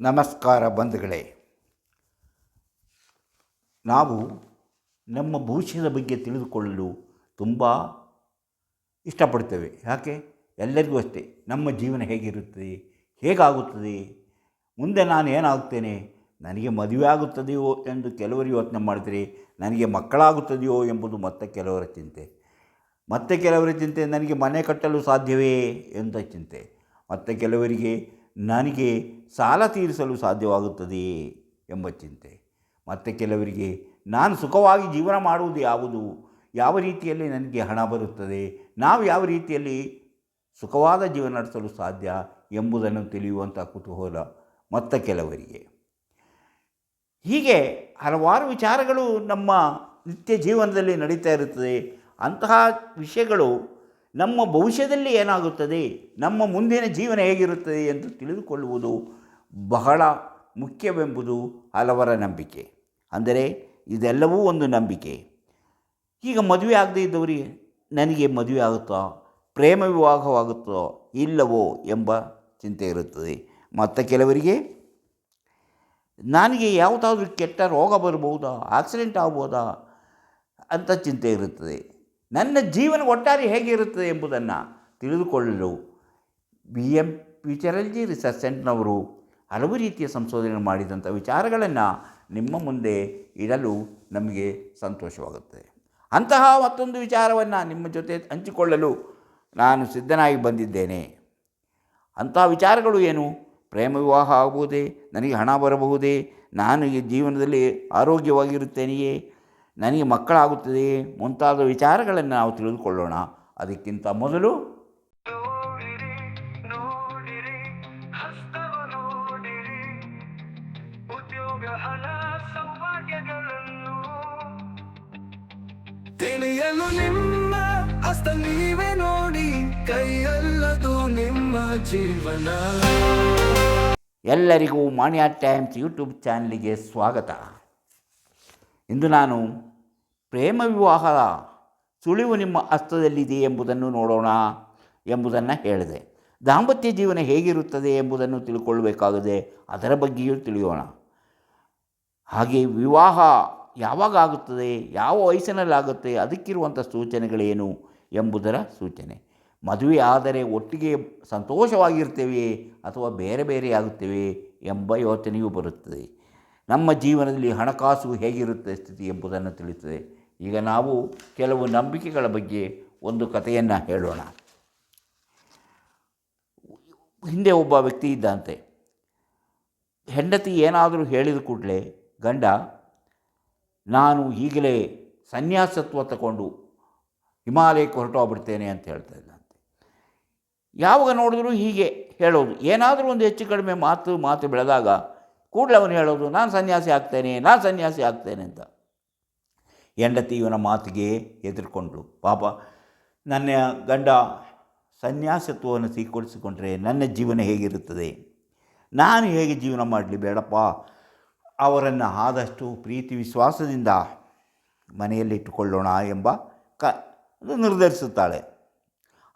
ನಮಸ್ಕಾರ ಬಂಧುಗಳೇ. ನಾವು ನಮ್ಮ ಭವಿಷ್ಯದ ಬಗ್ಗೆ ತಿಳಿದುಕೊಳ್ಳಲು ತುಂಬ ಇಷ್ಟಪಡ್ತೇವೆ. ಯಾಕೆ? ಎಲ್ಲರಿಗೂ ಅಷ್ಟೇ. ನಮ್ಮ ಜೀವನ ಹೇಗಿರುತ್ತದೆ, ಹೇಗಾಗುತ್ತದೆ, ಮುಂದೆ ನಾನು ಏನಾಗ್ತೇನೆ, ನನಗೆ ಮದುವೆ ಆಗುತ್ತದೆಯೋ ಎಂದು ಕೆಲವರು ಯೋಚನೆ ಮಾಡಿದರೆ, ನನಗೆ ಮಕ್ಕಳಾಗುತ್ತದೆಯೋ ಎಂಬುದು ಮತ್ತೆ ಕೆಲವರ ಚಿಂತೆ. ಮತ್ತೆ ಕೆಲವರ ಚಿಂತೆ, ನನಗೆ ಮನೆ ಕಟ್ಟಲು ಸಾಧ್ಯವೇ ಎಂಬ ಚಿಂತೆ. ಮತ್ತು ಕೆಲವರಿಗೆ ನನಗೆ ಸಾಲ ತೀರಿಸಲು ಸಾಧ್ಯವಾಗುತ್ತದೆಯೇ ಎಂಬ ಚಿಂತೆ. ಮತ್ತು ಕೆಲವರಿಗೆ ನಾನು ಸುಖವಾಗಿ ಜೀವನ ಮಾಡುವುದು ಯಾವುದು, ಯಾವ ರೀತಿಯಲ್ಲಿ ನನಗೆ ಹಣ ಬರುತ್ತದೆ, ನಾವು ಯಾವ ರೀತಿಯಲ್ಲಿ ಸುಖವಾದ ಜೀವನ ನಡೆಸಲು ಸಾಧ್ಯ ಎಂಬುದನ್ನು ತಿಳಿಯುವಂಥ ಕುತೂಹಲ ಮತ್ತು ಕೆಲವರಿಗೆ. ಹೀಗೆ ಹಲವಾರು ವಿಚಾರಗಳು ನಮ್ಮ ನಿತ್ಯ ಜೀವನದಲ್ಲಿ ನಡೀತಾ ಇರುತ್ತದೆ. ಅಂತಹ ವಿಷಯಗಳು ನಮ್ಮ ಭವಿಷ್ಯದಲ್ಲಿ ಏನಾಗುತ್ತದೆ, ನಮ್ಮ ಮುಂದಿನ ಜೀವನ ಹೇಗಿರುತ್ತದೆ ಎಂದು ತಿಳಿದುಕೊಳ್ಳುವುದು ಬಹಳ ಮುಖ್ಯವೆಂಬುದು ಹಲವರ ನಂಬಿಕೆ. ಅಂದರೆ ಇದೆಲ್ಲವೂ ಒಂದು ನಂಬಿಕೆ. ಈಗ ಮದುವೆ ಆಗದೇ ಇದ್ದವರಿಗೆ ನನಗೆ ಮದುವೆ ಆಗುತ್ತೋ, ಪ್ರೇಮ ವಿವಾಹವಾಗುತ್ತೋ ಇಲ್ಲವೋ ಎಂಬ ಚಿಂತೆ ಇರುತ್ತದೆ. ಮತ್ತು ಕೆಲವರಿಗೆ ನನಗೆ ಯಾವುದಾದ್ರೂ ಕೆಟ್ಟ ರೋಗ ಬರ್ಬೋದಾ, ಆಕ್ಸಿಡೆಂಟ್ ಆಗ್ಬೋದಾ ಅಂತ ಚಿಂತೆ ಇರುತ್ತದೆ. ನನ್ನ ಜೀವನ ಒಟ್ಟಾರೆ ಹೇಗಿರುತ್ತದೆ ಎಂಬುದನ್ನು ತಿಳಿದುಕೊಳ್ಳಲು BM ಫ್ಯೂಚರಾಲಜಿ ರಿಸರ್ಚ್ ಸೆಂಟರ್ನವರು ಹಲವು ರೀತಿಯ ಸಂಶೋಧನೆ ಮಾಡಿದಂಥ ವಿಚಾರಗಳನ್ನು ನಿಮ್ಮ ಮುಂದೆ ಇಡಲು ನಮಗೆ ಸಂತೋಷವಾಗುತ್ತದೆ. ಅಂತಹ ಮತ್ತೊಂದು ವಿಚಾರವನ್ನು ನಿಮ್ಮ ಜೊತೆ ಹಂಚಿಕೊಳ್ಳಲು ನಾನು ಸಿದ್ಧನಾಗಿ ಬಂದಿದ್ದೇನೆ. ಅಂತಹ ವಿಚಾರಗಳು ಏನು? ಪ್ರೇಮ ವಿವಾಹ ಆಗಬಹುದೇ, ನನಗೆ ಹಣ ಬರಬಹುದೇ, ನಾನು ಈ ಜೀವನದಲ್ಲಿ ಆರೋಗ್ಯವಾಗಿರುತ್ತೇನೆಯೇ, ನನಗೆ ಮಕ್ಕಳಾಗುತ್ತದೆಯೇ ಮುಂತಾದ ವಿಚಾರಗಳನ್ನು ನಾವು ತಿಳಿದುಕೊಳ್ಳೋಣ. ಅದಕ್ಕಿಂತ ಮೊದಲು ತಿಳಿಯಲು ನಿಮ್ಮ ಹಸ್ತ ನೀವೇ ನೋಡಿ, ಕೈಯಲ್ಲದು ನಿಮ್ಮ ಜೀವನ. ಎಲ್ಲರಿಗೂ ಮಾಣಿಯಾ ಟೈಮ್ಸ್ ಯೂಟ್ಯೂಬ್ ಚಾನಲಿಗೆ ಸ್ವಾಗತ. ಇಂದು ನಾನು ಪ್ರೇಮ ವಿವಾಹದ ಸುಳಿವು ನಿಮ್ಮ ಹಸ್ತದಲ್ಲಿದೆ ಎಂಬುದನ್ನು ನೋಡೋಣ ಎಂಬುದನ್ನು ಹೇಳಿದೆ. ದಾಂಪತ್ಯ ಜೀವನ ಹೇಗಿರುತ್ತದೆ ಎಂಬುದನ್ನು ತಿಳ್ಕೊಳ್ಬೇಕಾಗಿದೆ, ಅದರ ಬಗ್ಗೆಯೂ ತಿಳಿಯೋಣ. ಹಾಗೆ ವಿವಾಹ ಯಾವಾಗ ಆಗುತ್ತದೆ, ಯಾವ ವಯಸ್ಸಿನಲ್ಲಾಗುತ್ತೆ, ಅದಕ್ಕಿರುವಂಥ ಸೂಚನೆಗಳೇನು ಎಂಬುದರ ಸೂಚನೆ. ಮದುವೆ ಆದರೆ ಒಟ್ಟಿಗೆ ಸಂತೋಷವಾಗಿರ್ತೇವೆ ಅಥವಾ ಬೇರೆ ಬೇರೆ ಆಗುತ್ತೇವೆ ಎಂಬ ಯೋಚನೆಯೂ ಬರುತ್ತದೆ. ನಮ್ಮ ಜೀವನದಲ್ಲಿ ಹಣಕಾಸು ಹೇಗಿರುತ್ತೆ ಸ್ಥಿತಿ ಎಂಬುದನ್ನು ತಿಳಿಯುತ್ತದೆ. ಈಗ ನಾವು ಕೆಲವು ನಂಬಿಕೆಗಳ ಬಗ್ಗೆ ಒಂದು ಕಥೆಯನ್ನು ಹೇಳೋಣ. ಹಿಂದೆ ಒಬ್ಬ ವ್ಯಕ್ತಿ ಇದ್ದಂತೆ. ಹೆಂಡತಿ ಏನಾದರೂ ಹೇಳಿದ ಕೂಡಲೇ ಗಂಡ ನಾನು ಈಗಲೇ ಸನ್ಯಾಸತ್ವ ತಗೊಂಡು ಹಿಮಾಲಯಕ್ಕೆ ಹೊರಟೋಗ್ಬಿಡ್ತೇನೆ ಅಂತ ಹೇಳ್ತಾ ಇದ್ದಂತೆ. ಯಾವಾಗ ನೋಡಿದ್ರೂ ಹೀಗೆ ಹೇಳೋದು. ಏನಾದರೂ ಒಂದು ಹೆಚ್ಚು ಕಡಿಮೆ ಮಾತು ಬೆಳೆದಾಗ ಕೂಡಲೇ ಅವನು ಹೇಳೋದು, ನಾನು ಸನ್ಯಾಸಿ ಆಗ್ತೇನೆ ಅಂತ. ಹೆಂಡತಿ ಇವನ ಮಾತಿಗೆ ಹೆದರ್ಕೊಂಡ್ಳು. ಪಾಪ, ನನ್ನ ಗಂಡ ಸನ್ಯಾಸತ್ವವನ್ನು ಸ್ವೀಕರಿಸಿಕೊಂಡ್ರೆ ನನ್ನ ಜೀವನ ಹೇಗಿರುತ್ತದೆ, ನಾನು ಹೇಗೆ ಜೀವನ ಮಾಡಲಿ, ಬೇಡಪ್ಪ, ಅವರನ್ನು ಆದಷ್ಟು ಪ್ರೀತಿ ವಿಶ್ವಾಸದಿಂದ ಮನೆಯಲ್ಲಿಟ್ಟುಕೊಳ್ಳೋಣ ಎಂಬ ನಿರ್ಧರಿಸುತ್ತಾಳೆ.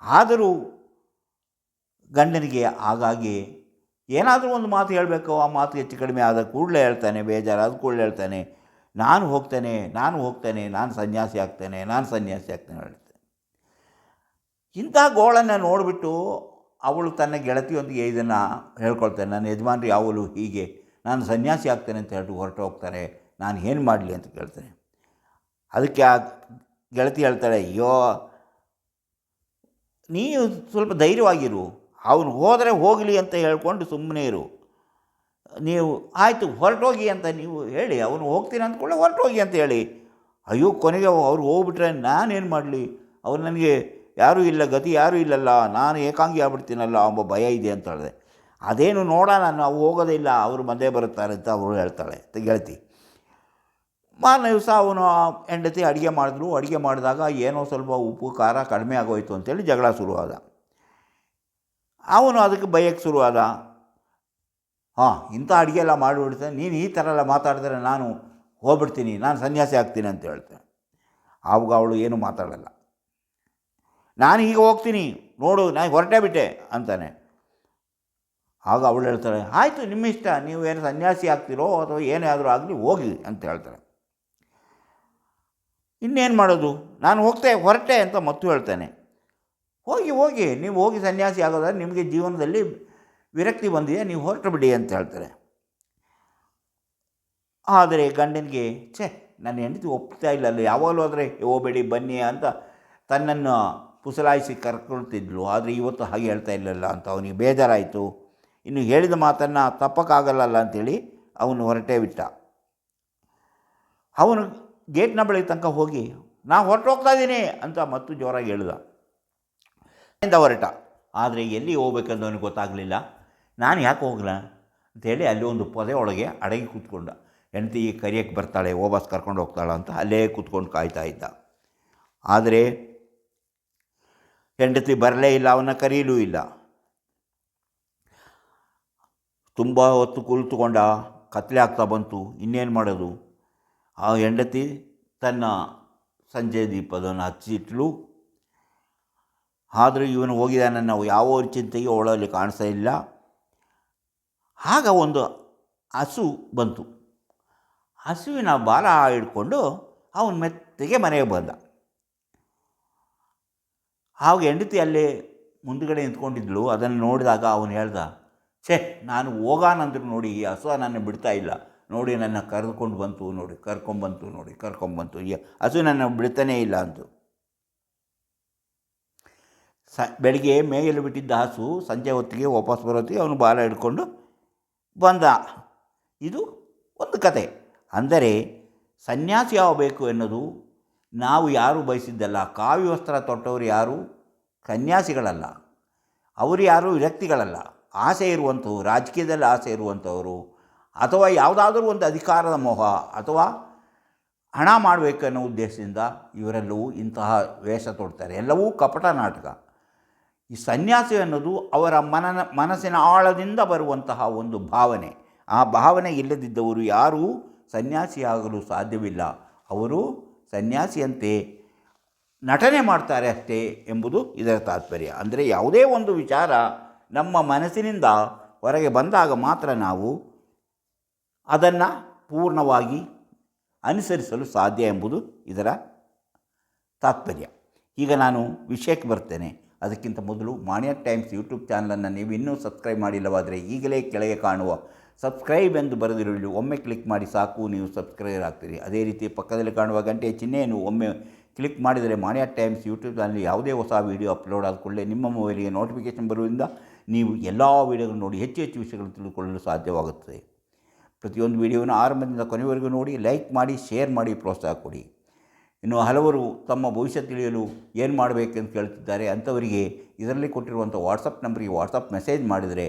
ಆದರೂ ಗಂಡನಿಗೆ ಆಗಾಗ್ಗೆ ಏನಾದರೂ ಒಂದು ಮಾತು ಹೇಳಬೇಕು. ಆ ಮಾತು ಹೆಚ್ಚು ಕಡಿಮೆ ಆದ ಕೂಡಲೇ ಹೇಳ್ತಾನೆ, ಬೇಜಾರಾದ ಕೂಡಲೇ ಹೇಳ್ತಾನೆ, ನಾನು ಹೋಗ್ತೇನೆ, ನಾನು ಸನ್ಯಾಸಿ ಆಗ್ತೇನೆ ಹೇಳ್ತೇನೆ. ಇಂಥ ಗೋಳನ್ನು ನೋಡಿಬಿಟ್ಟು ಅವಳು ತನ್ನ ಗೆಳತಿಯೊಂದಿಗೆ ಇದನ್ನು ಹೇಳ್ಕೊಳ್ತಾನೆ. ನನ್ನ ಯಜಮಾನ್ರು ಯಾವಳು ಹೀಗೆ ನಾನು ಸನ್ಯಾಸಿ ಆಗ್ತೇನೆ ಅಂತ ಹೇಳ್ಬಿಟ್ಟು ಹೊರಟು ಹೋಗ್ತಾರೆ, ನಾನು ಏನು ಮಾಡಲಿ ಅಂತ ಕೇಳ್ತೇನೆ. ಅದಕ್ಕೆ ಆ ಗೆಳತಿ ಹೇಳ್ತಾಳೆ, ಅಯ್ಯೋ, ನೀವು ಸ್ವಲ್ಪ ಧೈರ್ಯವಾಗಿರು, ಅವನು ಹೋದರೆ ಹೋಗಲಿ ಅಂತ ಹೇಳ್ಕೊಂಡು ಸುಮ್ಮನೆ ಇರು. ನೀವು ಆಯಿತು ಹೊರಟೋಗಿ ಅಂತ ನೀವು ಹೇಳಿ, ಅವನು ಹೋಗ್ತೀನಿ ಅಂದ್ಕೊಳ್ಳೆ ಹೊರಟೋಗಿ ಅಂತ ಹೇಳಿ. ಅಯ್ಯೋ, ಕೊನೆಗೆ ಅವ್ರು ಹೋಗ್ಬಿಟ್ರೆ ನಾನೇನು ಮಾಡಲಿ, ಅವ್ರು ನನಗೆ ಯಾರೂ ಇಲ್ಲ, ಗತಿ ಯಾರೂ ಇಲ್ಲಲ್ಲ, ನಾನು ಏಕಾಂಗಿ ಆಗ್ಬಿಡ್ತೀನಲ್ಲ ಎಂಬ ಭಯ ಇದೆ ಅಂತ ಹೇಳಿದೆ. ಅದೇನು ನೋಡೋಣ, ನಾವು ಹೋಗೋದೇ ಇಲ್ಲ, ಅವರು ಮಧ್ಯೆ ಬರುತ್ತಾರೆ ಅಂತ ಅವಳು ಹೇಳ್ತಾಳೆ ಗೆಳತಿ. ಮಾರನೇ ದಿವಸ ಅವನು ಹೆಂಡತಿ ಅಡುಗೆ ಮಾಡಿದಾಗ ಏನೋ ಸ್ವಲ್ಪ ಉಪ್ಪು ಖಾರ ಕಡಿಮೆ ಆಗೋಯ್ತು ಅಂತೇಳಿ ಜಗಳ ಶುರುವಾದ. ಅವನು ಅದಕ್ಕೆ ಬೈಯಕ್ಕೆ ಶುರುವಾದ. ಇಂಥ ಅಡುಗೆ ಎಲ್ಲ ಮಾಡಿಬಿಡ್ತೇನೆ, ನೀನು ಈ ಥರ ಎಲ್ಲ ಮಾತಾಡಿದ್ರೆ ನಾನು ಹೋಗ್ಬಿಡ್ತೀನಿ, ನಾನು ಸನ್ಯಾಸಿ ಆಗ್ತೀನಿ ಅಂತ ಹೇಳ್ತೇನೆ. ಆವಾಗ ಅವಳು ಏನೂ ಮಾತಾಡಲ್ಲ. ನಾನು ಈಗ ಹೋಗ್ತೀನಿ ನೋಡು, ನಾನು ಹೊರಟೇ ಬಿಟ್ಟೆ ಅಂತಾನೆ. ಆಗ ಅವಳು ಹೇಳ್ತಾಳೆ, ಆಯಿತು ನಿಮ್ಮ ಇಷ್ಟ, ನೀವು ಏನು ಸನ್ಯಾಸಿ ಆಗ್ತಿರೋ ಅಥವಾ ಏನೇ ಆದರೂ ಆಗಲಿ ಹೋಗಿ ಅಂತ ಹೇಳ್ತಾಳೆ. ಇನ್ನೇನು ಮಾಡೋದು, ನಾನು ಹೊರಟೆ ಅಂತ ಮತ್ತು ಹೇಳ್ತಾನೆ. ಹೋಗಿ ನೀವು ಹೋಗಿ ಸನ್ಯಾಸಿ ಆಗೋದಾದ್ರೆ ನಿಮಗೆ ಜೀವನದಲ್ಲಿ ವಿರಕ್ತಿ ಬಂದಿದೆ, ನೀವು ಹೊರಟು ಬಿಡಿ ಅಂತ ಹೇಳ್ತಾರೆ. ಆದರೆ ಗಂಡನಿಗೆ ನನ್ನ ಹೆಂಡತಿ ಒಪ್ತಾ ಇಲ್ಲ, ಅಲ್ಲಿ ಯಾವಾಗಲೂ ಆದರೆ ಹೋಗಬೇಡಿ ಬನ್ನಿ ಅಂತ ತನ್ನನ್ನು ಪುಸಲಾಯಿಸಿ ಕರ್ಕೊಳ್ತಿದ್ಲು. ಆದರೆ ಇವತ್ತು ಹಾಗೆ ಹೇಳ್ತಾ ಇಲ್ಲಲ್ಲ ಅಂತ ಅವನಿಗೆ ಬೇಜಾರಾಯಿತು. ಇನ್ನು ಹೇಳಿದ ಮಾತನ್ನು ತಪ್ಪಕ್ಕಾಗಲ್ಲ ಅಂಥೇಳಿ ಅವನು ಹೊರಟೇ ಬಿಟ್ಟ. ಅವನು ಗೇಟ್ನ ಬಳಿ ತನಕ ಹೋಗಿ ನಾನು ಹೊರಟೋಗ್ತಾ ಇದ್ದೀನಿ ಅಂತ ಮತ್ತು ಜೋರಾಗಿ ಹೇಳಿದ. ಹೊರಟ. ಆದರೆ ಎಲ್ಲಿ ಹೋಗ್ಬೇಕಂತ ಅವನಿಗೆ ಗೊತ್ತಾಗಲಿಲ್ಲ. ನಾನು ಯಾಕೆ ಹೋಗಲ್ಲ ಅಂಥೇಳಿ ಅಲ್ಲಿ ಒಂದು ಪೊದೆ ಒಳಗೆ ಅಡಗಿ ಕೂತ್ಕೊಂಡ. ಹೆಂಡತಿ ಕರಿಯಕ್ಕೆ ಬರ್ತಾಳೆ, ವಾಪಸ್ ಕರ್ಕೊಂಡು ಹೋಗ್ತಾಳೆ ಅಂತ ಅಲ್ಲೇ ಕೂತ್ಕೊಂಡು ಕಾಯ್ತಾ ಇದ್ದ. ಆದರೆ ಹೆಂಡತಿ ಬರಲೇ ಇಲ್ಲ, ಅವನ್ನ ಕರೀಲೂ ಇಲ್ಲ. ತುಂಬ ಹೊತ್ತು ಕುಳಿತುಕೊಂಡ, ಕತ್ಲೆ ಆಗ್ತಾ ಬಂತು. ಇನ್ನೇನು ಮಾಡೋದು? ಆ ಹೆಂಡತಿ ತನ್ನ ಸಂಜೆ ದೀಪದನ್ನು ಹಚ್ಚಿಟ್ಲು. ಆದರೂ ಇವನು ಹೋಗಿದ್ದಾನೆ ನಾವು ಯಾವ ಚಿಂತೆಗೆ ಅವಳಲ್ಲಿ ಕಾಣಿಸ್ತಾ ಇಲ್ಲ. ಆಗ ಒಂದು ಹಸು ಬಂತು. ಹಸುವಿನ ಬಾಲ ಹಿಡ್ಕೊಂಡು ಅವನ ಮೆತ್ತಿಗೆ ಮನೆಗೆ ಬಂದ. ಆವಾಗ ಹೆಂಡತಿ ಅಲ್ಲೇ ಮುಂದುಗಡೆ ನಿಂತ್ಕೊಂಡಿದ್ಲು. ಅದನ್ನು ನೋಡಿದಾಗ ಅವನು ಹೇಳ್ದ, ನಾನು ಹೋಗಾನಂದ್ರು ನೋಡಿ ಈ ಹಸು ನನ್ನ ಬಿಡ್ತಾ ಇಲ್ಲ ನೋಡಿ, ನನ್ನ ಕರೆದುಕೊಂಡು ಬಂತು ನೋಡಿ, ಕರ್ಕೊಂಬಂತು ಈ ಹಸು ನನ್ನ ಬಿಡ್ತಾನೇ ಇಲ್ಲ ಅಂತು. ಬೆಳಗ್ಗೆ ಮೇಯಲು ಬಿಟ್ಟಿದ್ದ ಹಸು ಸಂಜೆ ಹೊತ್ತಿಗೆ ವಾಪಸ್ ಬರೋತ್ತಿಗೆ ಅವನು ಬಾಲ ಹಿಡ್ಕೊಂಡು ಬಂದ. ಇದು ಒಂದು ಕತೆ. ಅಂದರೆ ಸನ್ಯಾಸಿ ಆಗಬೇಕು ಎನ್ನುವುದು ನಾವು ಯಾರೂ ಬಯಸಿದ್ದಲ್ಲ. ಕಾವಿ ವಸ್ತ್ರ ತೊಟ್ಟವರು ಯಾರು ಸನ್ಯಾಸಿಗಳಲ್ಲ, ಅವರು ಯಾರು ವಿರಕ್ತಿಗಳಲ್ಲ. ಆಸೆ ಇರುವಂಥವು, ರಾಜಕೀಯದಲ್ಲಿ ಆಸೆ ಇರುವಂಥವರು, ಅಥವಾ ಯಾವುದಾದ್ರೂ ಒಂದು ಅಧಿಕಾರದ ಮೋಹ ಅಥವಾ ಹಣ ಮಾಡಬೇಕು ಅನ್ನೋ ಉದ್ದೇಶದಿಂದ ಇವರೆಲ್ಲವೂ ಇಂತಹ ವೇಷ ತೊಡ್ತಾರೆ. ಎಲ್ಲವೂ ಕಪಟ ನಾಟಕ. ಈ ಸನ್ಯಾಸಿ ಅನ್ನೋದು ಅವರ ಮನಸ್ಸಿನ ಆಳದಿಂದ ಬರುವಂತಹ ಒಂದು ಭಾವನೆ. ಆ ಭಾವನೆ ಇಲ್ಲದಿದ್ದವರು ಯಾರೂ ಸನ್ಯಾಸಿಯಾಗಲು ಸಾಧ್ಯವಿಲ್ಲ. ಅವರು ಸನ್ಯಾಸಿಯಂತೆ ನಟನೆ ಮಾಡ್ತಾರೆ ಅಷ್ಟೇ ಎಂಬುದು ಇದರ ತಾತ್ಪರ್ಯ. ಅಂದರೆ ಯಾವುದೇ ಒಂದು ವಿಚಾರ ನಮ್ಮ ಮನಸ್ಸಿನಿಂದ ಹೊರಗೆ ಬಂದಾಗ ಮಾತ್ರ ನಾವು ಅದನ್ನು ಪೂರ್ಣವಾಗಿ ಅನುಸರಿಸಲು ಸಾಧ್ಯ ಎಂಬುದು ಇದರ ತಾತ್ಪರ್ಯ. ಈಗ ನಾನು ವಿಷಯಕ್ಕೆ ಬರ್ತೇನೆ. ಅದಕ್ಕಿಂತ ಮೊದಲು ಮಾಣಿಯಾ ಟೈಮ್ಸ್ ಯೂಟ್ಯೂಬ್ ಚಾನಲನ್ನು ನೀವು ಇನ್ನೂ ಸಬ್ಸ್ಕ್ರೈಬ್ ಮಾಡಿಲ್ಲವಾದರೆ ಈಗಲೇ ಕೆಳಗೆ ಕಾಣುವ ಸಬ್ಸ್ಕ್ರೈಬ್ ಎಂದು ಬರೆದಿರಲಿ ಒಮ್ಮೆ ಕ್ಲಿಕ್ ಮಾಡಿ ಸಾಕು, ನೀವು ಸಬ್ಸ್ಕ್ರೈಬರ್ ಆಗ್ತೀರಿ. ಅದೇ ರೀತಿ ಪಕ್ಕದಲ್ಲಿ ಕಾಣುವ ಗಂಟೆಯ ಚಿಹ್ನೆಯನ್ನು ಒಮ್ಮೆ ಕ್ಲಿಕ್ ಮಾಡಿದರೆ ಮಾಣಿಯಾ ಟೈಮ್ಸ್ ಯೂಟ್ಯೂಬ್ ಚಾನಲ್ ಯಾವುದೇ ಹೊಸ ವೀಡಿಯೋ ಅಪ್ಲೋಡ್ ಆದ ಕೂಡಲೇ ನಿಮ್ಮ ಮೊಬೈಲಿಗೆ ನೋಟಿಫಿಕೇಷನ್ ಬರುವುದರಿಂದ ನೀವು ಎಲ್ಲ ವೀಡಿಯೋಗಳನ್ನು ನೋಡಿ ಹೆಚ್ಚು ವಿಷಯಗಳನ್ನು ತಿಳಿದುಕೊಳ್ಳಲು ಸಾಧ್ಯವಾಗುತ್ತದೆ. ಪ್ರತಿಯೊಂದು ವೀಡಿಯೋವನ್ನು ಆರಂಭದಿಂದ ಕೊನೆವರೆಗೂ ನೋಡಿ, ಲೈಕ್ ಮಾಡಿ, ಶೇರ್ ಮಾಡಿ, ಪ್ರೋತ್ಸಾಹ ಕೊಡಿ. ಇನ್ನು ಹಲವರು ತಮ್ಮ ಭವಿಷ್ಯ ತಿಳಿಯಲು ಏನು ಮಾಡಬೇಕೆಂದು ಕೇಳ್ತಿದ್ದಾರೆ. ಅಂಥವರಿಗೆ ಇದರಲ್ಲಿ ಕೊಟ್ಟಿರುವಂಥ ವಾಟ್ಸಪ್ ನಂಬರಿಗೆ ವಾಟ್ಸಪ್ ಮೆಸೇಜ್ ಮಾಡಿದರೆ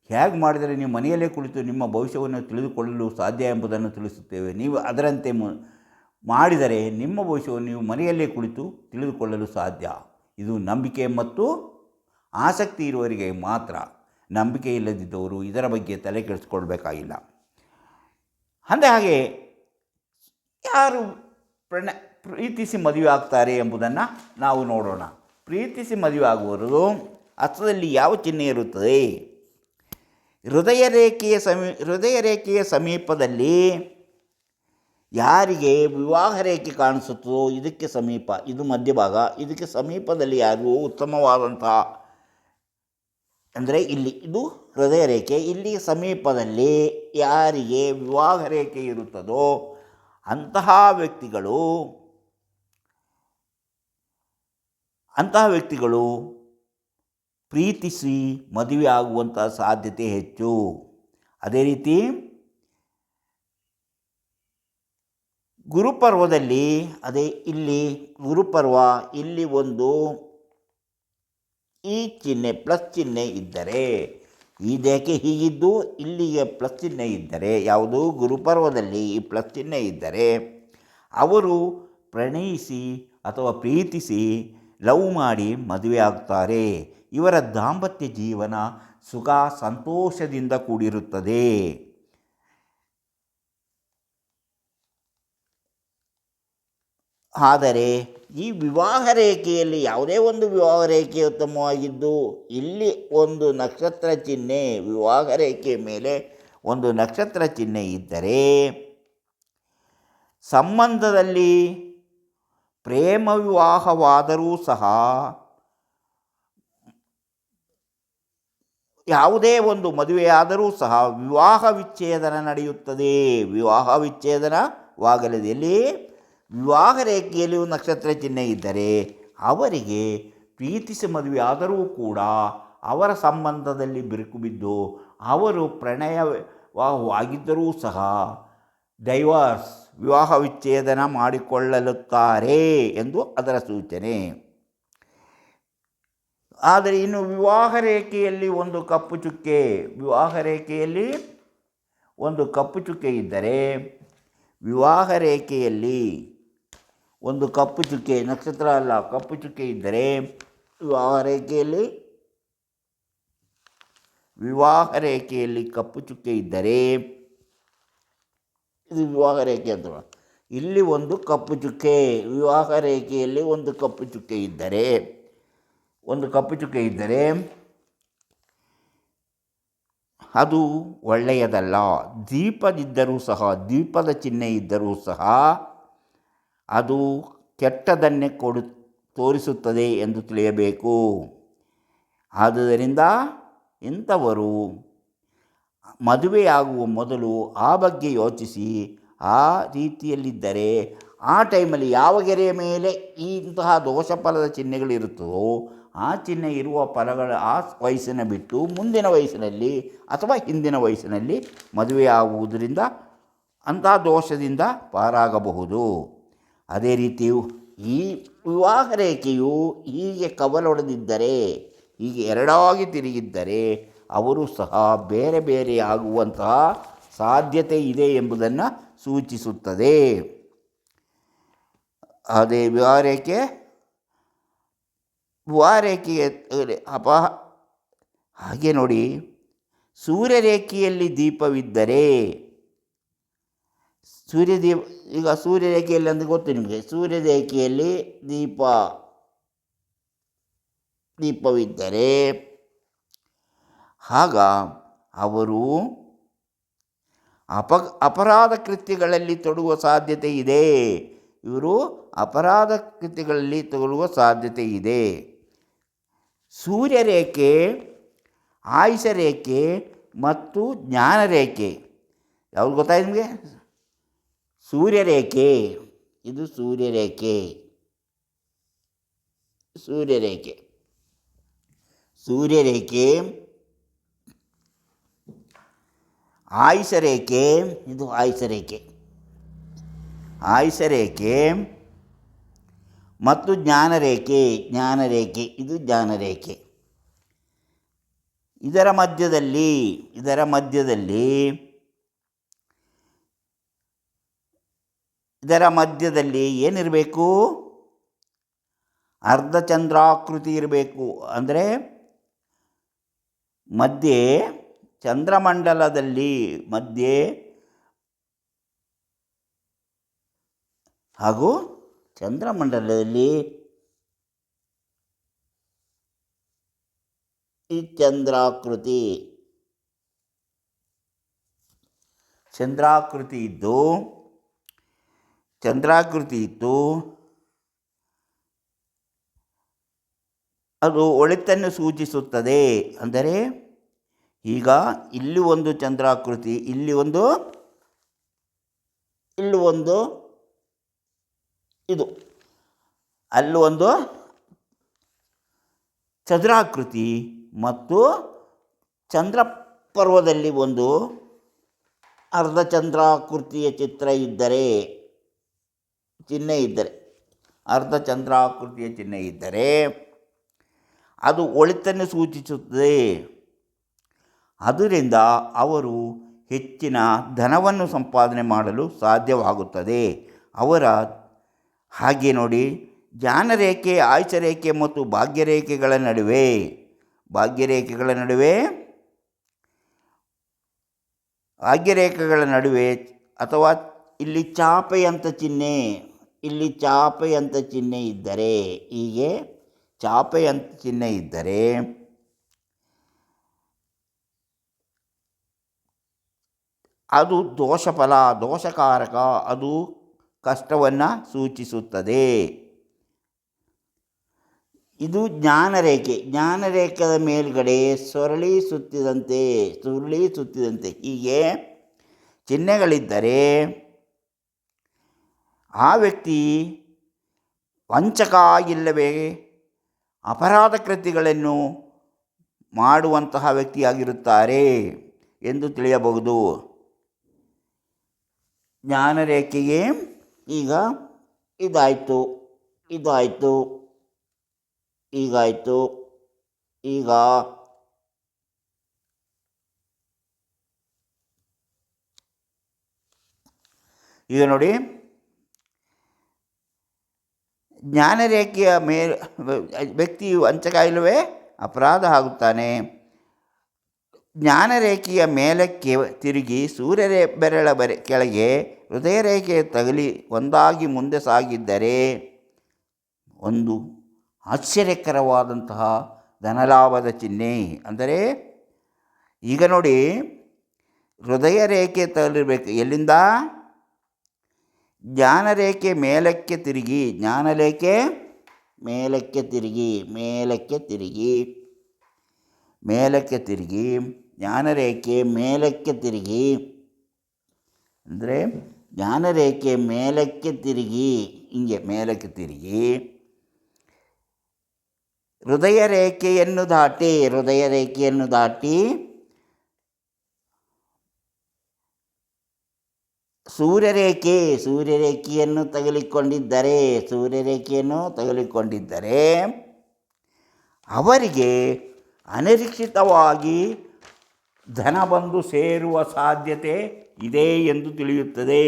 ಹೇಗೆ ಮಾಡಿದರೆ ನೀವು ಮನೆಯಲ್ಲೇ ಕುಳಿತು ನಿಮ್ಮ ಭವಿಷ್ಯವನ್ನು ತಿಳಿದುಕೊಳ್ಳಲು ಸಾಧ್ಯ ಎಂಬುದನ್ನು ತಿಳಿಸುತ್ತೇವೆ. ನೀವು ಅದರಂತೆ ಮಾಡಿದರೆ ನಿಮ್ಮ ಭವಿಷ್ಯವನ್ನು ನೀವು ಮನೆಯಲ್ಲೇ ಕುಳಿತು ತಿಳಿದುಕೊಳ್ಳಲು ಸಾಧ್ಯ. ಇದು ನಂಬಿಕೆ ಮತ್ತು ಆಸಕ್ತಿ ಇರುವವರಿಗೆ ಮಾತ್ರ. ನಂಬಿಕೆ ಇಲ್ಲದಿದ್ದವರು ಇದರ ಬಗ್ಗೆ ತಲೆ ಕೆಡಿಸ್ಕೊಳ್ಬೇಕಾಗಿಲ್ಲ. ಹಾಗೆ ಯಾರು ಪ್ರೀತಿಸಿ ಮದುವೆ ಆಗ್ತಾರೆ ಎಂಬುದನ್ನು ನಾವು ನೋಡೋಣ. ಪ್ರೀತಿಸಿ ಮದುವೆ ಆಗುವವರು ಹಸ್ತದಲ್ಲಿ ಯಾವ ಚಿಹ್ನೆ ಇರುತ್ತದೆ? ಹೃದಯ ರೇಖೆಯ ಸಮೀಪದಲ್ಲಿ ಯಾರಿಗೆ ವಿವಾಹ ರೇಖೆ ಕಾಣಿಸುತ್ತೋ ಇದಕ್ಕೆ ಸಮೀಪ, ಇದು ಮಧ್ಯಭಾಗ, ಇದಕ್ಕೆ ಸಮೀಪದಲ್ಲಿ ಯಾರು ಉತ್ತಮವಾದಂತಹ, ಅಂದರೆ ಇಲ್ಲಿ ಇದು ಹೃದಯ ರೇಖೆ, ಇಲ್ಲಿ ಸಮೀಪದಲ್ಲಿ ಯಾರಿಗೆ ವಿವಾಹ ರೇಖೆ ಇರುತ್ತದೋ ಅಂತಹ ವ್ಯಕ್ತಿಗಳು ಪ್ರೀತಿಸಿ ಮದುವೆ ಆಗುವಂಥ ಸಾಧ್ಯತೆ ಹೆಚ್ಚು. ಅದೇ ರೀತಿ ಗುರುಪರ್ವದಲ್ಲಿ, ಅದೇ ಇಲ್ಲಿ ಗುರುಪರ್ವ, ಇಲ್ಲಿ ಒಂದು ಈ ಚಿಹ್ನೆ ಪ್ಲಸ್ ಚಿಹ್ನೆ ಇದ್ದರೆ, ಈ ದೇಹಕ್ಕೆ ಹೀಗಿದ್ದು ಇಲ್ಲಿಗೆ ಪ್ಲಸ್ ಚಿಹ್ನೆ ಇದ್ದರೆ, ಯಾವುದು ಗುರುಪರ್ವದಲ್ಲಿ ಈ ಪ್ಲಸ್ ಚಿಹ್ನೆ ಇದ್ದರೆ ಅವರು ಪ್ರಣಯಿಸಿ ಅಥವಾ ಪ್ರೀತಿಸಿ ಲವ್ ಮಾಡಿ ಮದುವೆ ಆಗ್ತಾರೆ. ಇವರ ದಾಂಪತ್ಯ ಜೀವನ ಸುಖ ಸಂತೋಷದಿಂದ ಕೂಡಿರುತ್ತದೆ. ಆದರೆ ಈ ವಿವಾಹ ರೇಖೆಯಲ್ಲಿ ಯಾವುದೇ ಒಂದು ವಿವಾಹ ರೇಖೆ ಉತ್ತಮವಾಗಿದ್ದು ಇಲ್ಲಿ ಒಂದು ನಕ್ಷತ್ರ ಚಿಹ್ನೆ, ವಿವಾಹ ರೇಖೆಯ ಮೇಲೆ ಒಂದು ನಕ್ಷತ್ರ ಚಿಹ್ನೆ ಇದ್ದರೆ ಸಂಬಂಧದಲ್ಲಿ ಪ್ರೇಮ ವಿವಾಹವಾದರೂ ಸಹ ಯಾವುದೇ ಒಂದು ಮದುವೆಯಾದರೂ ಸಹ ವಿವಾಹ ವಿಚ್ಛೇದನ ನಡೆಯುತ್ತದೆ. ವಿವಾಹ ವಿಚ್ಛೇದನವಾಗಲಿದೆ. ಎಲ್ಲಿ ವಿವಾಹ ರೇಖೆಯಲ್ಲಿ ನಕ್ಷತ್ರ ಚಿಹ್ನೆ ಇದ್ದರೆ ಅವರಿಗೆ ಪ್ರೀತಿಸಿ ಮದುವೆಯಾದರೂ ಕೂಡ ಅವರ ಸಂಬಂಧದಲ್ಲಿ ಬಿರುಕು ಬಿದ್ದು ಅವರು ಪ್ರಣಯ ವಿವಾಹವಾಗಿದ್ದರೂ ಸಹ ಡೈವರ್ಸ್, ವಿವಾಹ ವಿಚ್ಛೇದನ ಮಾಡಿಕೊಳ್ಳಲುತ್ತಾರೆ ಎಂದು ಅದರ ಸೂಚನೆ. ಆದರೆ ಇನ್ನು ವಿವಾಹ ರೇಖೆಯಲ್ಲಿ ಒಂದು ಕಪ್ಪು ಚುಕ್ಕೆ, ವಿವಾಹ ರೇಖೆಯಲ್ಲಿ ಒಂದು ಕಪ್ಪು ಚುಕ್ಕೆ ಇದ್ದರೆ, ವಿವಾಹ ರೇಖೆಯಲ್ಲಿ ಒಂದು ಕಪ್ಪು ಚುಕ್ಕೆ, ನಕ್ಷತ್ರ ಅಲ್ಲ ಕಪ್ಪು ಚುಕ್ಕೆ ಇದ್ದರೆ, ವಿವಾಹ ರೇಖೆಯಲ್ಲಿ ಕಪ್ಪು ಚುಕ್ಕೆ ಇದ್ದರೆ, ಇದು ವಿವಾಹ ರೇಖೆ ಅಂತ, ಇಲ್ಲಿ ಒಂದು ಕಪ್ಪು ಚುಕ್ಕೆ, ವಿವಾಹ ರೇಖೆಯಲ್ಲಿ ಒಂದು ಕಪ್ಪು ಚುಕ್ಕೆ ಇದ್ದರೆ, ಅದು ಒಳ್ಳೆಯದಲ್ಲ. ದೀಪದಿದ್ದರೂ ಸಹ, ದೀಪದ ಚಿಹ್ನೆ ಇದ್ದರೂ ಸಹ ಅದು ಕೆಟ್ಟದನ್ನೇ ತೋರಿಸುತ್ತದೆ ಎಂದು ತಿಳಿಯಬೇಕು. ಆದುದರಿಂದ ಇಂಥವರು ಮದುವೆಯಾಗುವ ಮೊದಲು ಆ ಬಗ್ಗೆ ಯೋಚಿಸಿ, ಆ ರೀತಿಯಲ್ಲಿದ್ದರೆ ಆ ಟೈಮಲ್ಲಿ ಯಾವ ಗೆರೆಯ ಮೇಲೆ ಇಂತಹ ದೋಷ ಫಲದ ಚಿಹ್ನೆಗಳಿರುತ್ತದೋ ಆ ಚಿಹ್ನೆ ಇರುವ ಫಲಗಳ ಆ ವಯಸ್ಸಿನ ಬಿಟ್ಟು ಮುಂದಿನ ವಯಸ್ಸಿನಲ್ಲಿ ಅಥವಾ ಹಿಂದಿನ ವಯಸ್ಸಿನಲ್ಲಿ ಮದುವೆಯಾಗುವುದರಿಂದ ಅಂತಹ ದೋಷದಿಂದ ಪಾರಾಗಬಹುದು. ಅದೇ ರೀತಿ ಈ ವಿವಾಹ ರೇಖೆಯು ಹೀಗೆ ಕವಲೊಡೆದಿದ್ದರೆ, ಹೀಗೆ ಎರಡಾಗಿ ತಿರುಗಿದ್ದರೆ ಅವರು ಸಹ ಬೇರೆ ಬೇರೆಯಾಗುವಂತಹ ಸಾಧ್ಯತೆ ಇದೆ ಎಂಬುದನ್ನು ಸೂಚಿಸುತ್ತದೆ. ಅದೇ ವಿವಾಹ ರೇಖೆಗೆ ಹಾಗೆ ನೋಡಿ, ಸೂರ್ಯರೇಖೆಯಲ್ಲಿ ದೀಪವಿದ್ದರೆ, ಈಗ ಸೂರ್ಯರೇಖೆಯಲ್ಲಿ ಅಂದರೆ ಗೊತ್ತು ನಿಮಗೆ, ಸೂರ್ಯರೇಖೆಯಲ್ಲಿ ದೀಪವಿದ್ದರೆ ಆಗ ಅವರು ಅಪರಾಧ ಕೃತ್ಯಗಳಲ್ಲಿ ತೊಡಗುವ ಸಾಧ್ಯತೆ ಇದೆ. ಇವರು ಅಪರಾಧ ಕೃತ್ಯಗಳಲ್ಲಿ ತೊಡಗುವ ಸಾಧ್ಯತೆ ಇದೆ. ಸೂರ್ಯರೇಖೆ, ಆಯುಷ ರೇಖೆ ಮತ್ತು ಜ್ಞಾನರೇಖೆ ಯಾವುದು ಗೊತ್ತಾಯ್ತು ನಿಮಗೆ? ಸೂರ್ಯರೇಖೆ, ಇದು ಸೂರ್ಯರೇಖೆ, ಆಯುಷ ರೇಖೆ, ಇದು ಆಯುಷ ರೇಖೆ ಮತ್ತು ಜ್ಞಾನರೇಖೆ, ಇದು ಜ್ಞಾನರೇಖೆ. ಇದರ ಮಧ್ಯದಲ್ಲಿ ಏನಿರಬೇಕು? ಅರ್ಧಚಂದ್ರಾಕೃತಿ ಇರಬೇಕು. ಅಂದರೆ ಮಧ್ಯೆ ಚಂದ್ರಮಂಡಲದಲ್ಲಿ ಹಾಗೂ ಚಂದ್ರಮಂಡಲದಲ್ಲಿ ಈ ಚಂದ್ರಾಕೃತಿ ಇದ್ದು ಅದು ಒಳಿತನ್ನು ಸೂಚಿಸುತ್ತದೆ. ಅಂದರೆ ಈಗ ಇಲ್ಲಿ ಒಂದು ಚಂದ್ರಾಕೃತಿ, ಇಲ್ಲಿ ಒಂದು ಇದು, ಅಲ್ಲಿ ಒಂದು ಚಂದ್ರಾಕೃತಿ ಮತ್ತು ಚಂದ್ರಪರ್ವದಲ್ಲಿ ಒಂದು ಅರ್ಧಚಂದ್ರಾಕೃತಿಯ ಅರ್ಧಚಂದ್ರಾಕೃತಿಯ ಚಿಹ್ನೆ ಇದ್ದರೆ ಅದು ಒಳಿತನ್ನು ಸೂಚಿಸುತ್ತದೆ. ಅದರಿಂದ ಅವರು ಹೆಚ್ಚಿನ ಧನವನ್ನು ಸಂಪಾದನೆ ಮಾಡಲು ಸಾಧ್ಯವಾಗುತ್ತದೆ. ಹಾಗೆ ನೋಡಿ, ಜ್ಞಾನರೇಖೆ, ಆಯುಷ ರೇಖೆ ಮತ್ತು ಭಾಗ್ಯರೇಖೆಗಳ ನಡುವೆ ಅಥವಾ ಇಲ್ಲಿ ಚಾಪೆಯಂಥ ಚಿಹ್ನೆ, ಇಲ್ಲಿ ಚಾಪೆಯಂಥ ಚಿಹ್ನೆ ಇದ್ದರೆ, ಹೀಗೆ ಚಾಪೆಯಂಥ ಚಿಹ್ನೆ ಇದ್ದರೆ ಅದು ದೋಷಫಲ, ದೋಷಕಾರಕ, ಅದು ಕಷ್ಟವನ್ನು ಸೂಚಿಸುತ್ತದೆ. ಇದು ಜ್ಞಾನರೇಖೆ. ಜ್ಞಾನರೇಖೆಯ ಮೇಲ್ಗಡೆ ಸುರುಳಿ ಸುತ್ತಿದಂತೆ ಹೀಗೆ ಚಿಹ್ನೆಗಳಿದ್ದರೆ ಆ ವ್ಯಕ್ತಿ ವಂಚಕ ಇಲ್ಲವೇ ಅಪರಾಧ ಕೃತ್ಯಗಳನ್ನು ಮಾಡುವಂತಹ ವ್ಯಕ್ತಿಯಾಗಿರುತ್ತಾರೆ ಎಂದು ತಿಳಿಯಬಹುದು. ಜ್ಞಾನರೇಖೆಗೆ ಈಗ ಇದಾಯಿತು, ಹೀಗಾಯಿತು. ಈಗ ನೋಡಿ, ಜ್ಞಾನರೇಖೆಯ ವ್ಯಕ್ತಿಯು ವಂಚಕ ಇಲ್ಲವೇ ಅಪರಾಧ ಆಗುತ್ತಾನೆ. ಜ್ಞಾನರೇಖೆಯ ಮೇಲಕ್ಕೆ ತಿರುಗಿ ಸೂರ್ಯರೇ ಬೆರಳ ಕೆಳಗೆ ಹೃದಯ ರೇಖೆ ತಗಲಿ ಒಂದಾಗಿ ಮುಂದೆ ಸಾಗಿದ್ದರೆ ಒಂದು ಆಶ್ಚರ್ಯಕರವಾದಂತಹ ಧನಲಾಭದ ಚಿಹ್ನೆ. ಅಂದರೆ ಈಗ ನೋಡಿ, ಹೃದಯ ರೇಖೆ ತಗಲಿರಬೇಕು. ಎಲ್ಲಿಂದ? ಜ್ಞಾನರೇಖೆ ಮೇಲಕ್ಕೆ ತಿರುಗಿ, ಜ್ಞಾನರೇಖೆ ಮೇಲಕ್ಕೆ ತಿರುಗಿ, ಜ್ಞಾನರೇಖೆ ಮೇಲಕ್ಕೆ ತಿರುಗಿ, ಅಂದರೆ ಜ್ಞಾನರೇಖೆ ಮೇಲಕ್ಕೆ ತಿರುಗಿ, ಹಿಂಗೆ ಮೇಲಕ್ಕೆ ತಿರುಗಿ ಹೃದಯ ರೇಖೆಯನ್ನು ದಾಟಿ ಸೂರ್ಯರೇಖೆಯನ್ನು ತಗಲಿಕೊಂಡಿದ್ದರೆ ಅವರಿಗೆ ಅನಿರೀಕ್ಷಿತವಾಗಿ ಧನ ಬಂದು ಸೇರುವ ಸಾಧ್ಯತೆ ಇದೆ ಎಂದು ತಿಳಿಯುತ್ತದೆ.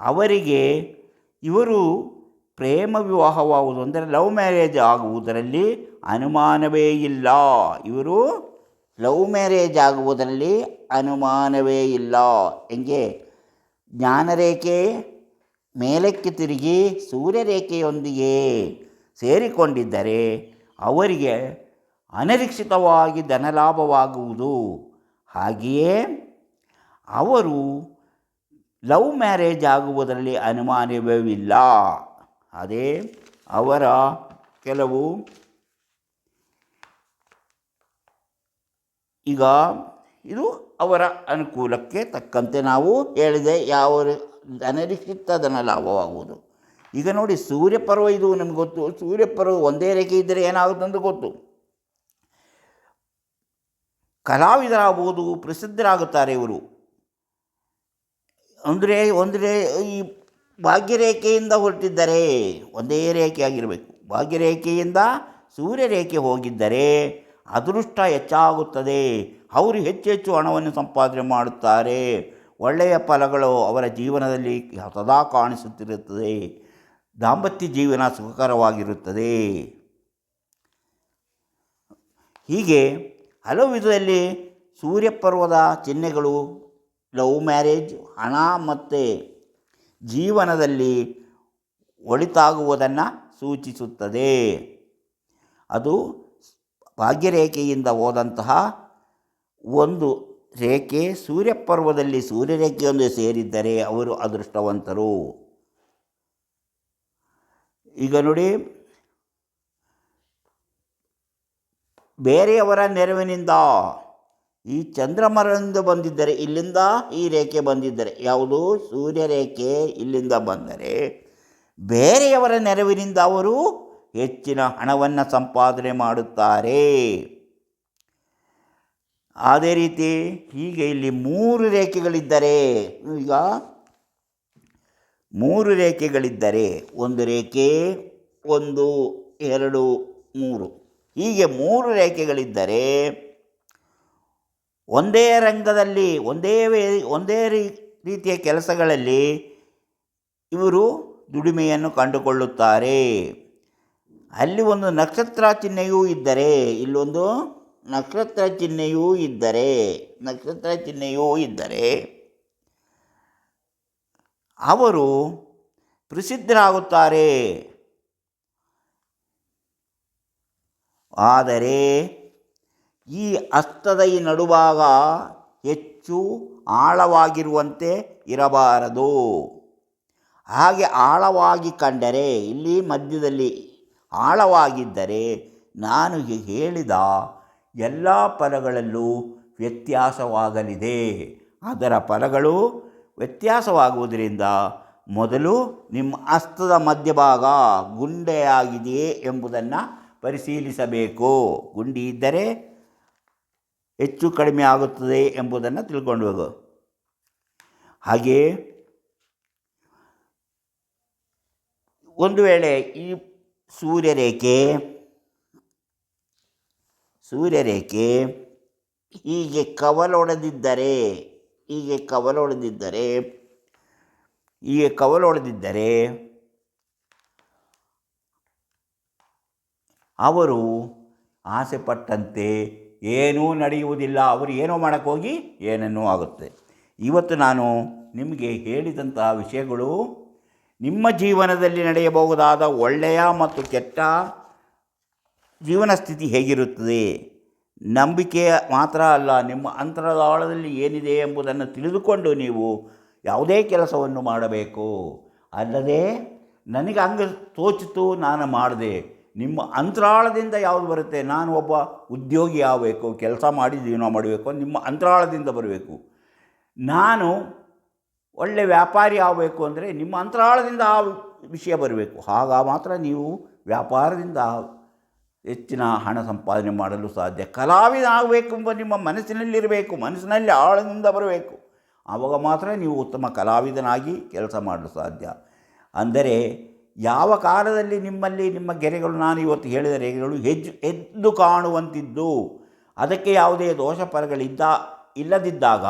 ಅವರಿಗೆ ಇವರು ಪ್ರೇಮ ವಿವಾಹವಾಗುವುದು, ಅಂದರೆ ಲವ್ ಮ್ಯಾರೇಜ್ ಆಗುವುದರಲ್ಲಿ ಅನುಮಾನವೇ ಇಲ್ಲ. ಹೆಂಗೆ? ಜ್ಞಾನರೇಖೆ ಮೇಲಕ್ಕೆ ತಿರುಗಿ ಸೂರ್ಯರೇಖೆಯೊಂದಿಗೆ ಸೇರಿಕೊಂಡಿದ್ದರೆ ಅವರಿಗೆ ಅನಿರೀಕ್ಷಿತವಾಗಿ ಧನಲಾಭವಾಗುವುದು. ಹಾಗೆಯೇ ಅವರು ಲವ್ ಮ್ಯಾರೇಜ್ ಆಗುವುದರಲ್ಲಿ ಅನುಮಾನವೇ ಇಲ್ಲ. ಅದೇ ಅವರ ಕೆಲವು ಈಗ ಇದು ಅವರ ಅನುಕೂಲಕ್ಕೆ ತಕ್ಕಂತೆ ನಾವು ಹೇಳಿದೆ ಯಾವ ಅನಿರೀಕ್ಷಿತ ಧನಲಾಭವಾಗುವುದು. ಈಗ ನೋಡಿ, ಸೂರ್ಯಪರ್ವ ಇದು ನಮ್ಗೆ ಗೊತ್ತು. ಸೂರ್ಯಪರ್ವ ಒಂದೇ ರೇಖೆ ಇದ್ದರೆ ಏನಾಗುತ್ತೆ ಅಂತ ಗೊತ್ತು. ಕಲಾವಿದರಾಗುವುದು, ಪ್ರಸಿದ್ಧರಾಗುತ್ತಾರೆ ಇವರು. ಅಂದರೆ ಈ ಭಾಗ್ಯರೇಖೆಯಿಂದ ಹೊರಟಿದ್ದರೆ ಒಂದೇ ರೇಖೆ ಆಗಿರಬೇಕು. ಭಾಗ್ಯರೇಖೆಯಿಂದ ಸೂರ್ಯರೇಖೆ ಹೋಗಿದ್ದರೆ ಅದೃಷ್ಟ ಹೆಚ್ಚಾಗುತ್ತದೆ. ಅವರು ಹೆಚ್ಚು ಹಣವನ್ನು ಸಂಪಾದನೆ ಮಾಡುತ್ತಾರೆ. ಒಳ್ಳೆಯ ಫಲಗಳು ಅವರ ಜೀವನದಲ್ಲಿ ಸದಾ ಕಾಣಿಸುತ್ತಿರುತ್ತದೆ. ದಾಂಪತ್ಯ ಜೀವನ ಸುಖಕರವಾಗಿರುತ್ತದೆ. ಹೀಗೆ ಹಲವು ವಿಧದಲ್ಲಿ ಸೂರ್ಯಪರ್ವದ ಚಿಹ್ನೆಗಳು ಲವ್ ಮ್ಯಾರೇಜ್, ಹಣ ಮತ್ತು ಜೀವನದಲ್ಲಿ ಒಳಿತಾಗುವುದನ್ನು ಸೂಚಿಸುತ್ತದೆ. ಅದು ಭಾಗ್ಯರೇಖೆಯಿಂದ ಹೋದಂತಹ ಒಂದು ರೇಖೆ ಸೂರ್ಯಪರ್ವದಲ್ಲಿ ಸೂರ್ಯರೇಖೆಯೊಂದು ಸೇರಿದ್ದರೆ ಅವರು ಅದೃಷ್ಟವಂತರು. ಈಗ ನೋಡಿ, ಬೇರೆಯವರ ನೆರವಿನಿಂದ ಈ ಚಂದ್ರಮರಿಂದ ಬಂದಿದ್ದರೆ, ಇಲ್ಲಿಂದ ಈ ರೇಖೆ ಬಂದಿದ್ದರೆ, ಯಾವುದು ಸೂರ್ಯರೇಖೆ ಇಲ್ಲಿಂದ ಬಂದರೆ ಬೇರೆಯವರ ನೆರವಿನಿಂದ ಅವರು ಹೆಚ್ಚಿನ ಹಣವನ್ನು ಸಂಪಾದನೆ ಮಾಡುತ್ತಾರೆ. ಅದೇ ರೀತಿ ಹೀಗೆ ಇಲ್ಲಿ 3 ರೇಖೆಗಳಿದ್ದರೆ, ಈಗ 3 ರೇಖೆಗಳಿದ್ದರೆ, ಒಂದು ರೇಖೆ 1 2 3 ಹೀಗೆ 3 ರೇಖೆಗಳಿದ್ದರೆ ಒಂದೇ ರಂಗದಲ್ಲಿ ಒಂದೇ ರೀತಿಯ ಕೆಲಸಗಳಲ್ಲಿ ಇವರು ದುಡಿಮೆಯನ್ನು ಕಂಡುಕೊಳ್ಳುತ್ತಾರೆ. ಅಲ್ಲಿ ಒಂದು ನಕ್ಷತ್ರ ಚಿಹ್ನೆಯೂ ಇದ್ದರೆ, ಇಲ್ಲೊಂದು ನಕ್ಷತ್ರ ಚಿಹ್ನೆಯೂ ಇದ್ದರೆ ಅವರು ಪ್ರಸಿದ್ಧರಾಗುತ್ತಾರೆ. ಆದರೆ ಈ ಹಸ್ತದ ಈ ನಡುಭಾಗ ಹೆಚ್ಚು ಆಳವಾಗಿರುವಂತೆ ಇರಬಾರದು. ಹಾಗೆ ಆಳವಾಗಿ ಕಂಡರೆ, ಇಲ್ಲಿ ಮಧ್ಯದಲ್ಲಿ ಆಳವಾಗಿದ್ದರೆ ನಾನು ಹೇಳಿದ ಎಲ್ಲ ಫಲಗಳಲ್ಲೂ ವ್ಯತ್ಯಾಸವಾಗಲಿದೆ. ಅದರ ಫಲಗಳು ವ್ಯತ್ಯಾಸವಾಗುವುದರಿಂದ ಮೊದಲು ನಿಮ್ಮ ಹಸ್ತದ ಮಧ್ಯಭಾಗ ಗುಂಡೆಯಾಗಿದೆಯೇ ಎಂಬುದನ್ನು ಪರಿಶೀಲಿಸಬೇಕು. ಗುಂಡಿ ಇದ್ದರೆ ಹೆಚ್ಚು ಕಡಿಮೆ ಆಗುತ್ತದೆ ಎಂಬುದನ್ನು ತಿಳ್ಕೊಂಡು ಹಾಗೆ ಒಂದು ವೇಳೆ ಈ ಸೂರ್ಯರೇಖೆ ಹೀಗೆ ಕವಲೊಡೆದಿದ್ದರೆ ಅವರು ಆಸೆಪಟ್ಟಂತೆ ಏನೂ ನಡೆಯುವುದಿಲ್ಲ. ಅವರು ಏನೋ ಮಾಡೋಕ್ಕೋಗಿ ಏನನ್ನೂ ಆಗುತ್ತೆ. ಇವತ್ತು ನಾನು ನಿಮಗೆ ಹೇಳಿದಂತಹ ವಿಷಯಗಳು ನಿಮ್ಮ ಜೀವನದಲ್ಲಿ ನಡೆಯಬಹುದಾದ ಒಳ್ಳೆಯ ಮತ್ತು ಕೆಟ್ಟ ಜೀವನ ಸ್ಥಿತಿ ಹೇಗಿರುತ್ತದೆ, ನಂಬಿಕೆ ಮಾತ್ರ ಅಲ್ಲ, ನಿಮ್ಮ ಅಂತರಾಳದಲ್ಲಿ ಏನಿದೆ ಎಂಬುದನ್ನು ತಿಳಿದುಕೊಂಡು ನೀವು ಯಾವುದೇ ಕೆಲಸವನ್ನು ಮಾಡಬೇಕು. ಅಲ್ಲದೆ ನನಗೆ ಹಂಗೆ ತೋಚಿತು ನಾನು ಮಾಡಿದೆ, ನಿಮ್ಮ ಅಂತರಾಳದಿಂದ ಯಾವುದು ಬರುತ್ತೆ, ನಾನು ಒಬ್ಬ ಉದ್ಯೋಗಿ ಆಗಬೇಕು, ಕೆಲಸ ಮಾಡಿ ಜೀವನ ಮಾಡಬೇಕು, ನಿಮ್ಮ ಅಂತರಾಳದಿಂದ ಬರಬೇಕು. ನಾನು ಒಳ್ಳೆ ವ್ಯಾಪಾರಿ ಆಗಬೇಕು ಅಂದರೆ ನಿಮ್ಮ ಅಂತರಾಳದಿಂದ ಆ ವಿಷಯ ಬರಬೇಕು. ಆಗ ಮಾತ್ರ ನೀವು ವ್ಯಾಪಾರದಿಂದ ಹೆಚ್ಚಿನ ಹಣ ಸಂಪಾದನೆ ಮಾಡಲು ಸಾಧ್ಯ. ಕಲಾವಿದ ಆಗಬೇಕೆಂಬ ನಿಮ್ಮ ಮನಸ್ಸಿನಲ್ಲಿರಬೇಕು, ಮನಸ್ಸಿನಲ್ಲಿ ಆಳದಿಂದ ಬರಬೇಕು. ಆವಾಗ ಮಾತ್ರ ನೀವು ಉತ್ತಮ ಕಲಾವಿದನಾಗಿ ಕೆಲಸ ಮಾಡಲು ಸಾಧ್ಯ. ಅಂದರೆ ಯಾವ ಕಾಲದಲ್ಲಿ ನಿಮ್ಮಲ್ಲಿ ನಿಮ್ಮ ಗೆರೆಗಳು, ನಾನು ಇವತ್ತು ಹೇಳಿದ ರೇಖೆಗಳು ಎದ್ದು ಕಾಣುವಂತಿದ್ದು, ಅದಕ್ಕೆ ಯಾವುದೇ ದೋಷ ಇಲ್ಲದಿದ್ದಾಗ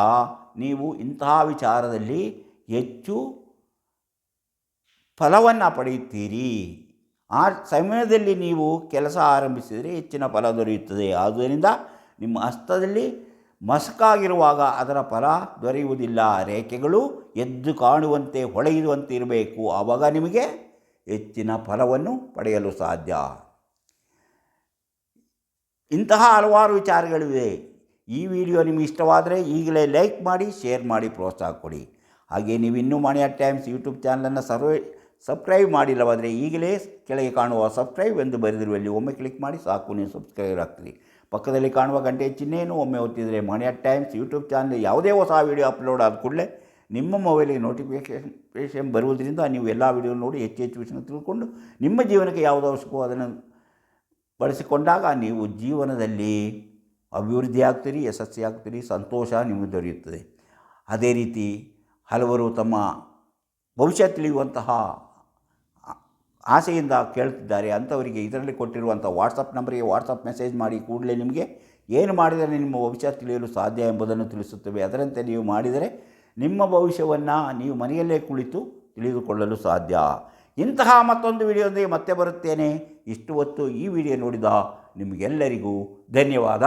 ನೀವು ಇಂತಹ ವಿಚಾರದಲ್ಲಿ ಹೆಚ್ಚು ಫಲವನ್ನು ಪಡೆಯುತ್ತೀರಿ. ಆ ಸಮಯದಲ್ಲಿ ನೀವು ಕೆಲಸ ಆರಂಭಿಸಿದರೆ ಹೆಚ್ಚಿನ ಫಲ ದೊರೆಯುತ್ತದೆ. ಆದ್ದರಿಂದ ನಿಮ್ಮ ಹಸ್ತದಲ್ಲಿ ಮಸಕಾಗಿರುವಾಗ ಅದರ ಫಲ ದೊರೆಯುವುದಿಲ್ಲ. ರೇಖೆಗಳು ಎದ್ದು ಕಾಣುವಂತೆ, ಹೊಳೆಯುವಂತೆ ಇರಬೇಕು. ಆವಾಗ ನಿಮಗೆ ಹೆಚ್ಚಿನ ಫಲವನ್ನು ಪಡೆಯಲು ಸಾಧ್ಯ. ಇಂತಹ ಹಲವಾರು ವಿಚಾರಗಳಿವೆ. ಈ ವಿಡಿಯೋ ನಿಮಗೆ ಇಷ್ಟವಾದರೆ ಈಗಲೇ ಲೈಕ್ ಮಾಡಿ, ಶೇರ್ ಮಾಡಿ, ಪ್ರೋತ್ಸಾಹ ಕೊಡಿ. ಹಾಗೆ ನೀವು ಇನ್ನೂ ಮಣಿ ಅಟ್ ಟೈಮ್ಸ್ ಯೂಟ್ಯೂಬ್ ಚಾನಲನ್ನು ಸಬ್ಸ್ಕ್ರೈಬ್ ಮಾಡಿಲ್ಲವಾದರೆ ಈಗಲೇ ಕೆಳಗೆ ಕಾಣುವ ಸಬ್ಸ್ಕ್ರೈಬ್ ಎಂದು ಬರೆದಿರುವಲ್ಲಿ ಒಮ್ಮೆ ಕ್ಲಿಕ್ ಮಾಡಿ ಸಾಕು, ನೀವು ಸಬ್ಸ್ಕ್ರೈಬರ್ ಆಗ್ತೀರಿ. ಪಕ್ಕದಲ್ಲಿ ಕಾಣುವ ಗಂಟೆ ಚಿಹ್ನೆಯನ್ನು ಒಮ್ಮೆ ಒತ್ತಿದರೆ ಮಣಿ ಅಟ್ ಟೈಮ್ಸ್ ಯೂಟ್ಯೂಬ್ ಚಾನಲ್ ಯಾವುದೇ ಹೊಸ ವೀಡಿಯೋ ಅಪ್ಲೋಡ್ ಆದ ಕೂಡಲೇ ನಿಮ್ಮ ಮೊಬೈಲಿಗೆ ನೋಟಿಫಿಕೇಷನ್ ಬರುವುದರಿಂದ ನೀವು ಎಲ್ಲ ವೀಡಿಯೋ ನೋಡಿ ಹೆಚ್ಚು ವಿಷಯ ತಿಳ್ಕೊಂಡು ನಿಮ್ಮ ಜೀವನಕ್ಕೆ ಯಾವುದು ಅವಶ್ಯಕವೋ ಅದನ್ನು ಬಳಸಿಕೊಂಡಾಗ ನೀವು ಜೀವನದಲ್ಲಿ ಅಭಿವೃದ್ಧಿ ಆಗ್ತೀರಿ, ಯಶಸ್ವಿಯಾಗ್ತೀರಿ, ಸಂತೋಷ ನಿಮಗೆ ದೊರೆಯುತ್ತದೆ. ಅದೇ ರೀತಿ ಹಲವರು ತಮ್ಮ ಭವಿಷ್ಯ ತಿಳಿಯುವಂತಹ ಆಸೆಯಿಂದ ಕೇಳ್ತಿದ್ದಾರೆ. ಅಂಥವರಿಗೆ ಇದರಲ್ಲಿ ಕೊಟ್ಟಿರುವಂಥ ವಾಟ್ಸಪ್ ನಂಬರಿಗೆ ವಾಟ್ಸಪ್ ಮೆಸೇಜ್ ಮಾಡಿ ಕೂಡಲೇ ನಿಮಗೆ ಏನು ಮಾಡಿದರೆ ನಿಮ್ಮ ಭವಿಷ್ಯ ತಿಳಿಯಲು ಸಾಧ್ಯ ಎಂಬುದನ್ನು ತಿಳಿಸುತ್ತವೆ. ಅದರಂತೆ ನೀವು ಮಾಡಿದರೆ ನಿಮ್ಮ ಭವಿಷ್ಯವನ್ನು ನೀವು ಮನೆಯಲ್ಲೇ ಕುಳಿತು ತಿಳಿದುಕೊಳ್ಳಲು ಸಾಧ್ಯ. ಇಂತಹ ಮತ್ತೊಂದು ವಿಡಿಯೋದೊಂದಿಗೆ ಮತ್ತೆ ಬರುತ್ತೇನೆ. ಇಷ್ಟು ಹೊತ್ತು ಈ ವಿಡಿಯೋ ನೋಡಿದ ನಿಮಗೆಲ್ಲರಿಗೂ ಧನ್ಯವಾದ.